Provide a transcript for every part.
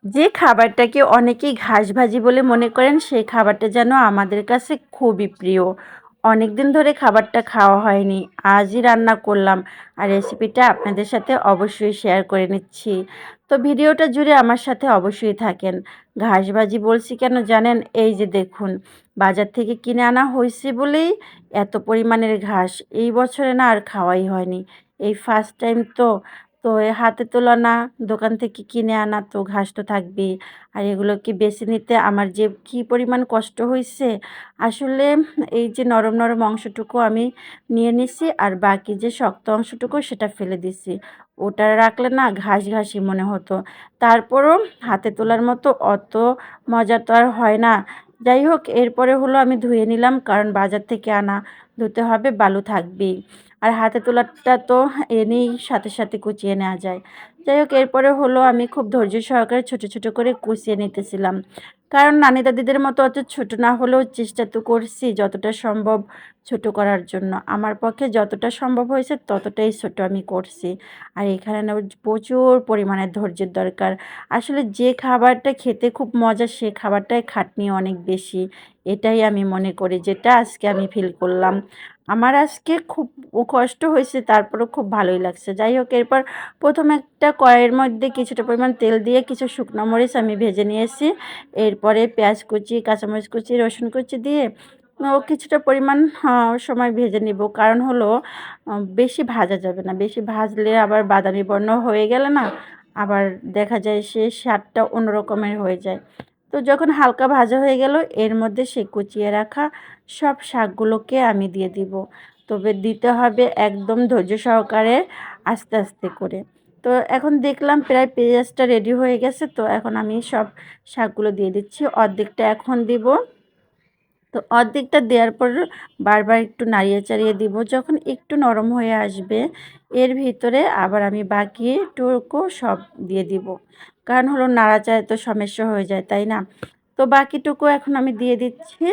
যে খাবারটাকে অনেকেই ঘাস ভাজি বলে মনে করেন, সেই খাবারটা যেন আমাদের কাছে খুবই প্রিয়। অনেক দিন ধরে খাবারটা খাওয়া হয়নি। আজই রান্না করলাম আর রেসিপিটা আপনাদের সাথে অবশ্যই শেয়ার করে নিচ্ছি। তো ভিডিওটা জুড়ে আমার সাথে অবশ্যই থাকেন। ঘাস ভাজি বলছি কেন জানেন? এই যে দেখুন, বাজার থেকে কিনে আনা হয়েছে বলেই এত পরিমাণের ঘাস। এই বছরে না আর খাওয়াই হয়নি। এই ফার্স্ট টাইম তো। তো এ হাতে তোলা না, দোকান থেকে কিনে আনা, তো ঘাস তো থাকবেই। আর এগুলোকে বেছে নিতে আমার যে কী পরিমাণ কষ্ট হইছে! আসলে এই যে নরম, নরম অংশটুকু আমি নিয়ে নিছি আর বাকি যে শক্ত অংশটুকু সেটা ফেলে দিছি। ওটা রাখলে না ঘাস, ঘাসই মনে হতো। তারপরও হাতে তোলার মতো অত মজা তো আর হয় না। যাই হোক, এরপরে হলো আমি ধুয়ে নিলাম, কারণ বাজার থেকে আনা, ধুতে হবে, বালু থাকবেই। আর হাতে তোলাটা তো এনেই সাথে, সাথে কুচিয়ে নেওয়া যায়। যাই হোক, এরপরে হলো আমি খুব ধৈর্য সহকারে ছোট, ছোট করে কুচিয়ে নিতেছিলাম। কারণ নানি দাদিদের মতো অত ছোট না হলেও চেষ্টা তো করছি যতটা সম্ভব ছোট করার জন্য। আমার পক্ষে যতটা সম্ভব হয়েছে ততটাই ছোট আমি করছি। আর এখানে না প্রচুর পরিমাণে ধৈর্যের দরকার। আসলে যে খাবারটা খেতে খুব মজা, সে খাবারটায় খাটনি অনেক বেশি। এটাই আমি মনে করি, যেটা আজকে আমি ফিল করলাম। আমার আজকে খুব কষ্ট হয়েছে, তারপরেও খুব ভালোই লাগছে। যাই হোক, এরপর ১ম একটা কড়াইয়ের মধ্যে কিছুটা পরিমাণ তেল দিয়ে কিছু শুকনো মরিচ আমি ভেজে নিয়েছি। এরপরে পেঁয়াজ কুচি, কাঁচামরিচ কুচি, রসুন কুচি দিয়ে কিছুটা পরিমাণ সময় ভেজে নিব। কারণ হলো বেশি ভাজা যাবে না। বেশি ভাজলে আবার বাদামি বর্ণ হয়ে গেলে না, আবার দেখা যায় সে স্বাদটা অন্য রকমের হয়ে যায়। তো যখন হালকা ভাজা হয়ে গেল, এর মধ্যে সেই কুচিয়ে রাখা সব শাকগুলোকে আমি দিয়ে দিব। তবে দিতে হবে একদম ধৈর্য সহকারে, আস্তে, আস্তে করে। তো এখন দেখলাম প্রায় পেঁয়াজটা রেডি হয়ে গেছে। তো এখন আমি সব শাকগুলো দিয়ে দিচ্ছি। অর্ধেকটা এখন দিব। তো অর্ধেকটা দেওয়ার পর বারবার একটু নাড়িয়ে চাড়িয়ে দিব। যখন একটু নরম হয়ে আসবে, এর ভিতরে আবার আমি বাকিটুকু সব দিয়ে দিব। কারণ হলো নাড়াচাড়ায় তো সমস্যা হয়ে যায়, তাই না? তো বাকিটুকু এখন আমি দিয়ে দিচ্ছি।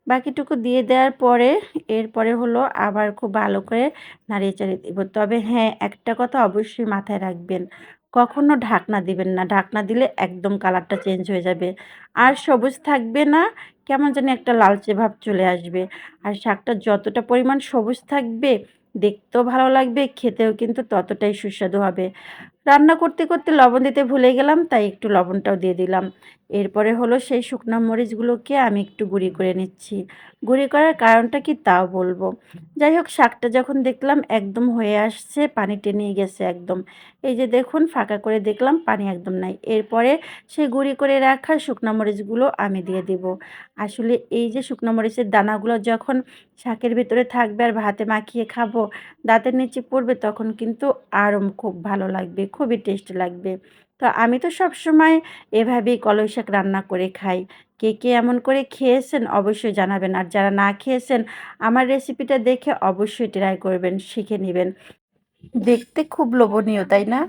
বাকিটুকু দিয়ে দেওয়ার পরে এরপরে হলো আবার খুব ভালো করে নাড়িয়ে চাড়িয়ে দিব। তবে হ্যাঁ, একটা কথা অবশ্যই মাথায় রাখবেন, কখনো ঢাকনা দিবেন না। ঢাকনা দিলে একদম কালারটা চেঞ্জ হয়ে যাবে। আর সবুজ থাকবে না, কেমন জানি একটা লালচে ভাব চলে আসবে। আর শাকটা যতটা পরিমাণ সবুজ থাকবে, দেখতেও ভালো লাগবে, খেতেও কিন্তু ততটাই সুস্বাদু হবে। রান্না করতে, করতে লবণ দিতে ভুলে গেলাম, তাই একটু লবণটাও দিয়ে দিলাম। এরপরে হলো সেই শুকনা মরিচগুলোকে আমি একটু গুঁড়ি করে নিচ্ছি। গুঁড়ি করার কারণটা কি তাও বলবো। যাই হোক, শাকটা যখন দেখলাম একদম হয়ে আসছে, পানি টেনে গেছে একদম। এই যে দেখুন, ফাঁকা করে দেখলাম পানি একদম নাই। এরপরে সেই গুঁড়ি করে রাখা শুকনা মরিচগুলো আমি দিয়ে দিব। আসলে এই যে শুকনো মরিচের দানাগুলো যখন শাকের ভেতরে থাকবে আর ভাতে মাখিয়ে খাবো, দাঁতের নিচে পড়বে, তখন কিন্তু আরও খুব ভালো লাগবে, খুবই টেস্টি লাগবে। তো আমি তো সবসময় এভাবেই কলই শাক রান্না করে খাই। কে, কে এমন করে খেয়েছেন অবশ্যই জানাবেন। আর যারা না খেয়েছেন, আমার রেসিপিটা দেখে অবশ্যই ট্রাই করবেন, শিখে নিবেন। দেখতে খুব লোভনীয়, তাই না?